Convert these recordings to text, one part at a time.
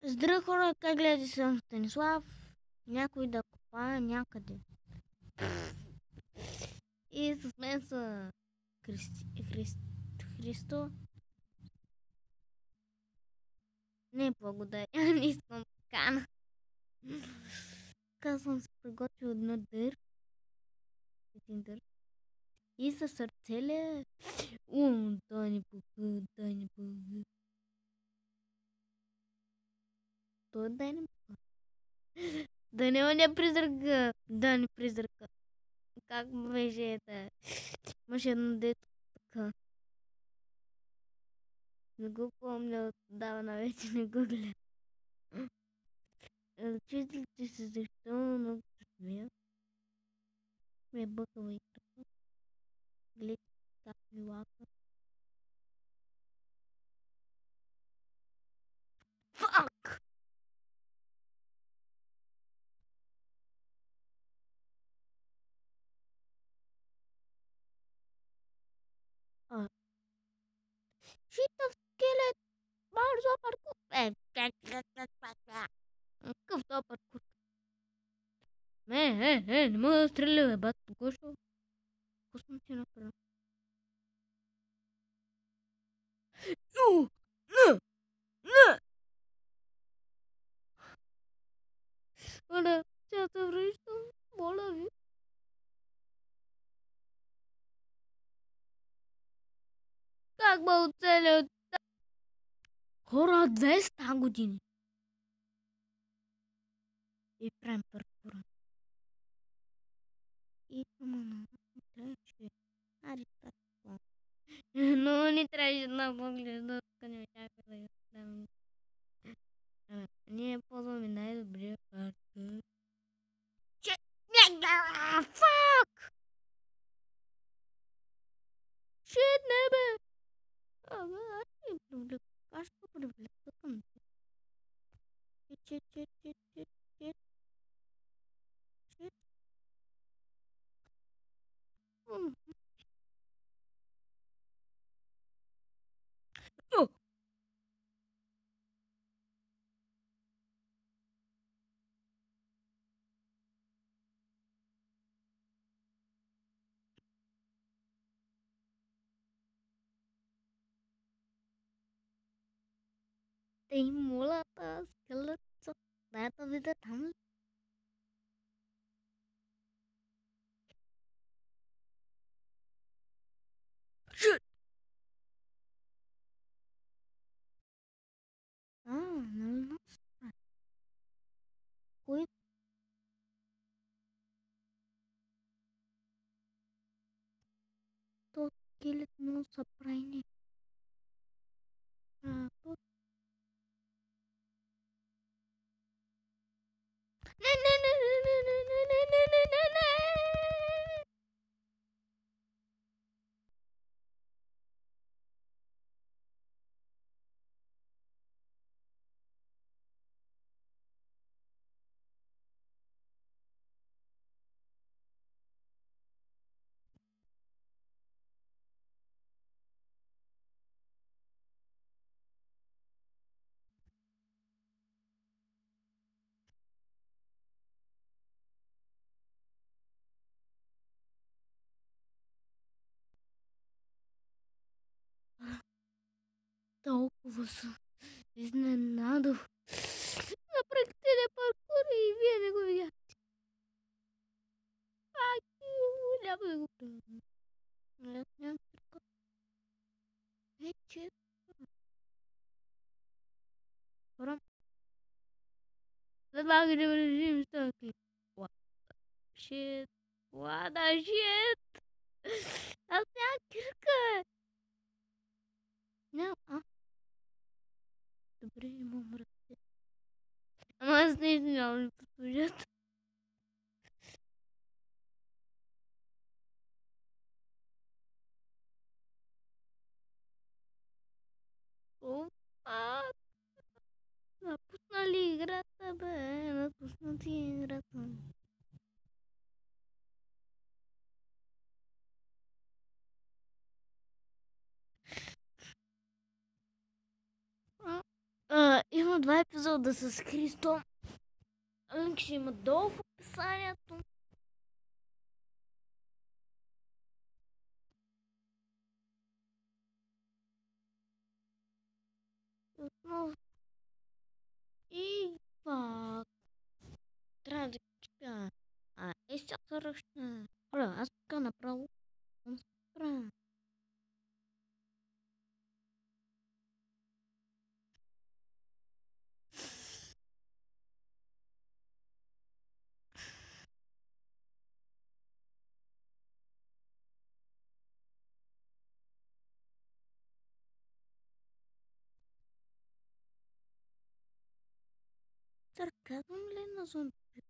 Здравей хора, как гледа съм Станислав. Някой да копае някъде. И с мен са Христо. Не, благодаря, не искам кана. Така съм се приготвил един дър. И със сърце ли? Дай ни пука, дай ни пука. Той дай ни пука. Да не призрака, да не призрака. Как беше это? Имаше едно дето така. Не го помня отдавна, вече не го гледам. Чувствате се защо много се смея? Ме бъкава и така. Гледайте как ми лака. Фак! Шитав скелет! Бързо паркур! Какъв това паркур? Не мога да стреля, бе, бат, покошо. Какво съм ти направил? Не! Оля, сега се връщам, моля ви. Как ме оцелят? Хора, 200 години. И правим паркура. И не трябваше. Аре, това. Но не трябваше да погледна, тук не чака да изгледам. Ние ползваме най-добрия паркур. Фак! Шит, не бе! Аз ще привлека. Аз ще привлека към теб. Шит. Tem mulatas, skeleton, neta vida tam. Não sei. Oi. Tô aquele não surpreende. Tô. Толкова съм изненадал. Направих телепаркур и вие не го видяхте. Няма да го правя. Аз нямам така. Вече. Хора. Предлагам да решим стъкли. What the shit? What the shit? Аз нямам кирка. Няма. Добре, имам ръце. Ама аз нещо няма да послужат. Опа! Напусна ли играта, бе? Напусна ти играта. епизода с Христо. Линк ще има долу в описанието. И пак. Трябва да чуя. Сега сръщна. Аз така направо. Правя. Сарказвам ли на зомбите?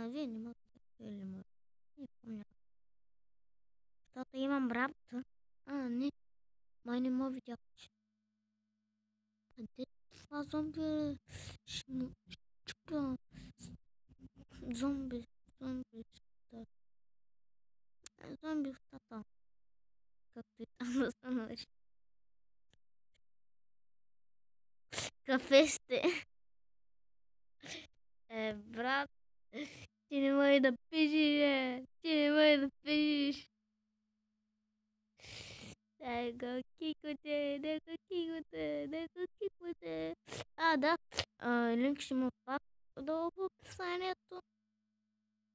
Вие не можете да чуете ли? Не помня. Защото имам работа. Не. Май не ме видях. Къде това зомби? Чупа. Зомби. Зомби в стата. Както и там да се нарича. Кафе сте. Брат. Ти не може да пишеш, Ти не може да пишеш. Да го киквате. Да. Линк ще му пак долу в описанието.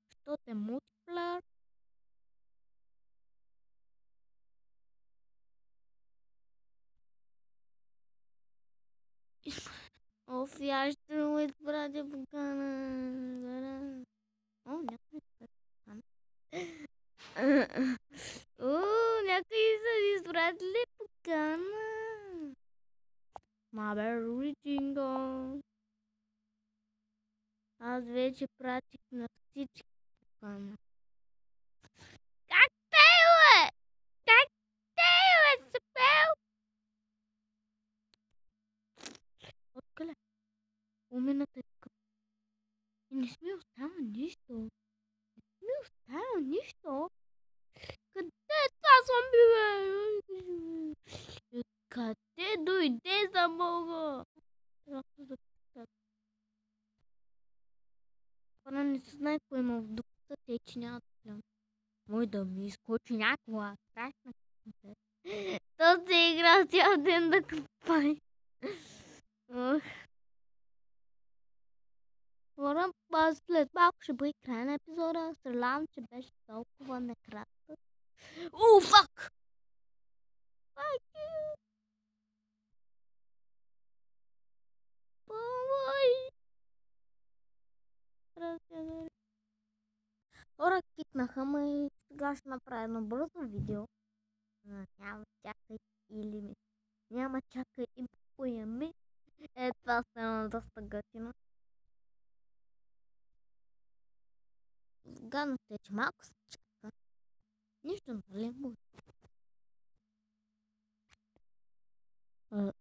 Защото е мултиплеер. Я ще му изпратя покана. Някой покана. Някой са изпратили покана. Мабе, ручинго. Аз вече пратих на всички покана. Как те, бе? Сепел? Откъде? Умената е така. И не сме оставил нищо. Къде е това зомби, бе? Къде дойде за Бога? Пана не се знае кой има в дупата, те че няма да гледам. Мой да ми изкочи някога. Страшна. То се игра цял ден да купай. Хора, след малко ще бъде край на епизода. Съжалявам, че беше толкова накратък. Фак! Fuck you! Помой! Хора кикнаха ме и сега ще направя едно бързо видео. Няма чакай и поями. Това стана доста готино. Гадното е, че малко се чака. Нищо, нали му?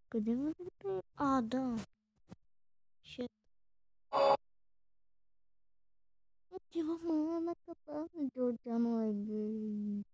Къде ме видите? Да. Шит. Отивам на капа на Джорджано Еги.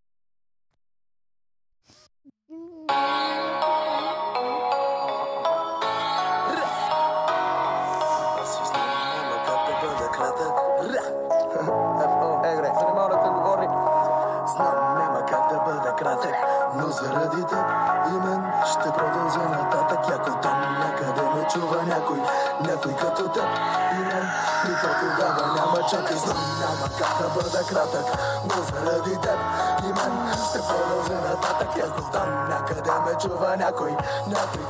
Но заради теб и мен ще продължа нататък. Някой там някъде ме чува, някой като теб и мен. И то тогава няма чакай, знам няма как да бъда кратък. Но заради теб и мен ще продължа нататък. Някой там някъде ме чува, някой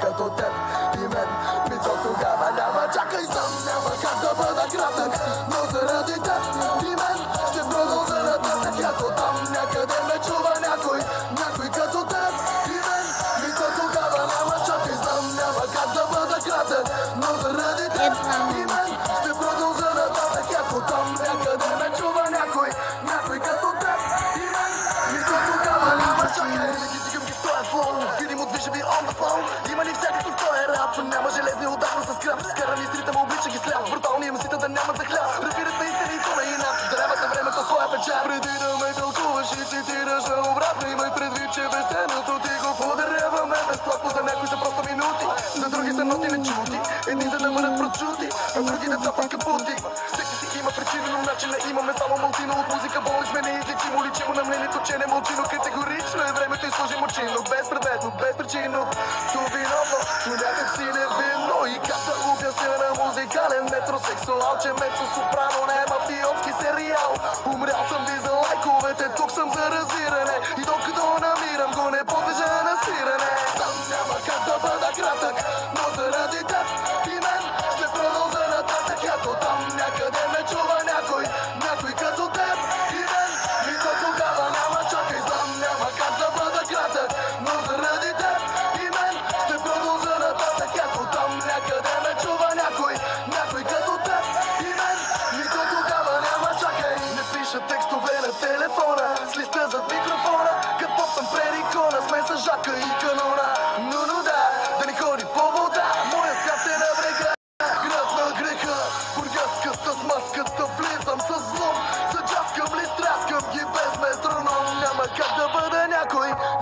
като теб и мен. И то тогава няма чакай, знам няма как да бъда кратък. Но заради теб и мен ще продължа нататък. Някой там някъде ме чува, някой като теб и мен. И то тогава няма чакай, знам няма как да бъда кратък. Но заради теб и мен ще продължа нататък. Ако там някъде ме чува някой като теб и мен. И то тогава няма чакай. Дигам ги в този флоу, видимо движа ми on the phone. Има ли всякакъв в този рап? Няма железни удавно с крап. Скарани с ритъм, облича ги сляп. Брутални мсите да нямат за хляб. Рапират ме истините на инат. Дарявате времето своя печат. Преди да ме тълкуваш и цитираш обратно, имай предвид, че безценното ти го подаряваме безплатно. За някой са просто минути, за други Други са ноти нечути, едни за да бъдат прочути, а други деца пак капути. Всеки си има причина, но начина имаме само малцина. От музика болни сме неизлечимо, личимо на мнението, че не мълчино. Категорично е времето и служи мочино, безпредметно, безпричинно. То виновно, но някак си невинно. И как да обясня на музикален метросексуал, че мецо-сопрано не е мафиотски сериал. Умрял съм ви за лайковете, тук съм за разбиране. И докато намирам го, не подлежа на спиране. Там няма как да бъда кратък, но заради теб и мен ще продължа нататък. Ако там някъде ме чува някой като теб и мен, и то тогава няма чакай. Знам няма как да бъда кратък, но заради теб и мен ще продължа нататък. Ако там някъде ме чува някой като теб и мен, и то тогава няма чакай. Не пиша текстове на телефона, с листа зад микрофона, като съм пред икона, сме с жака и канона. Но да не ходи по вода, моя свят е на брега, град на греха. Бургаската с маската, влизам с злом, заджаскам ли стряскам ги без метроном. Няма как да бъда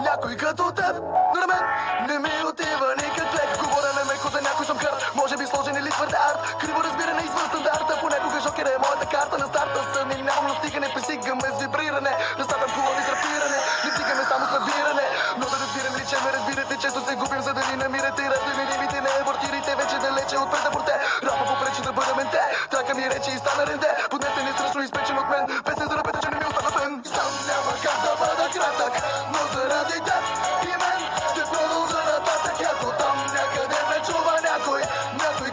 някой като теб. На мен не ми отива никак лек. Говоря на меко за някой съм хард, може би сложен или твърде арт. Криво разбиране извън стандарта, понекога жокер е моята карта. На старта съм и нямам настигане, пресигаме с вибриране. Наставям колони с рапиране, не стигаме само с набиране. Но да разбирам ли, че ме разбирате, често се губим, за да ни намирате. Радовидимите не абортирайте, вече далече от предаборте. Рапа попречи да бъда менте, трака ми рече и стана ренде. Поднесен и страшно изпечен от мен, песен за рапета, че не ми остана фен. Сам няма как да бъда кратък, но заради теб и мен ще продължа нататък. Ако там някъде ме чува някой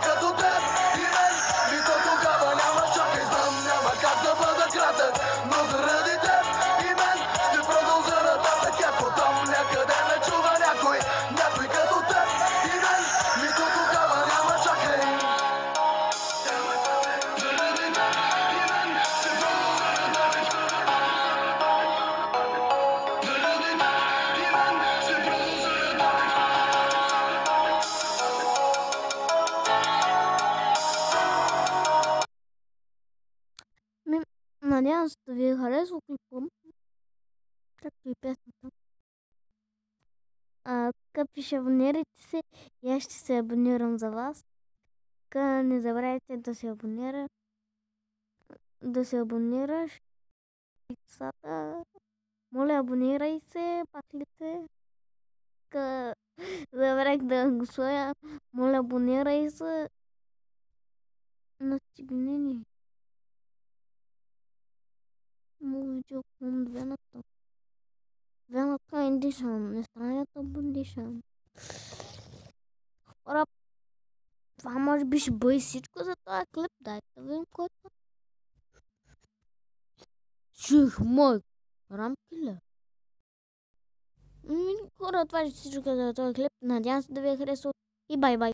като теб и мен, и то тогава няма чакай. Знам няма как да бъда кратък, но заради теб и мен ще продължа нататък. Ако там някъде ме чува някой като теб и мен, и то тогава няма чакай. Надявам се да ви е харесал клипа, както и песната. Скъпи, абонирайте се и аз ще се абонирам за вас. Не забравяйте да се абонираш. Моля, абонирай се, паклите. Забравих да го сложа. Моля, абонирай се. Настигнени. Мовичок към двената. Двената индишан. Не станята бундишан. Хора, това може би ще бъде всичко за този клип. Дайте да видим който. Чих мой. Рамки ли? Хора, това ще всичко за този клип. Надявам се да ви е харесал. И бай-бай.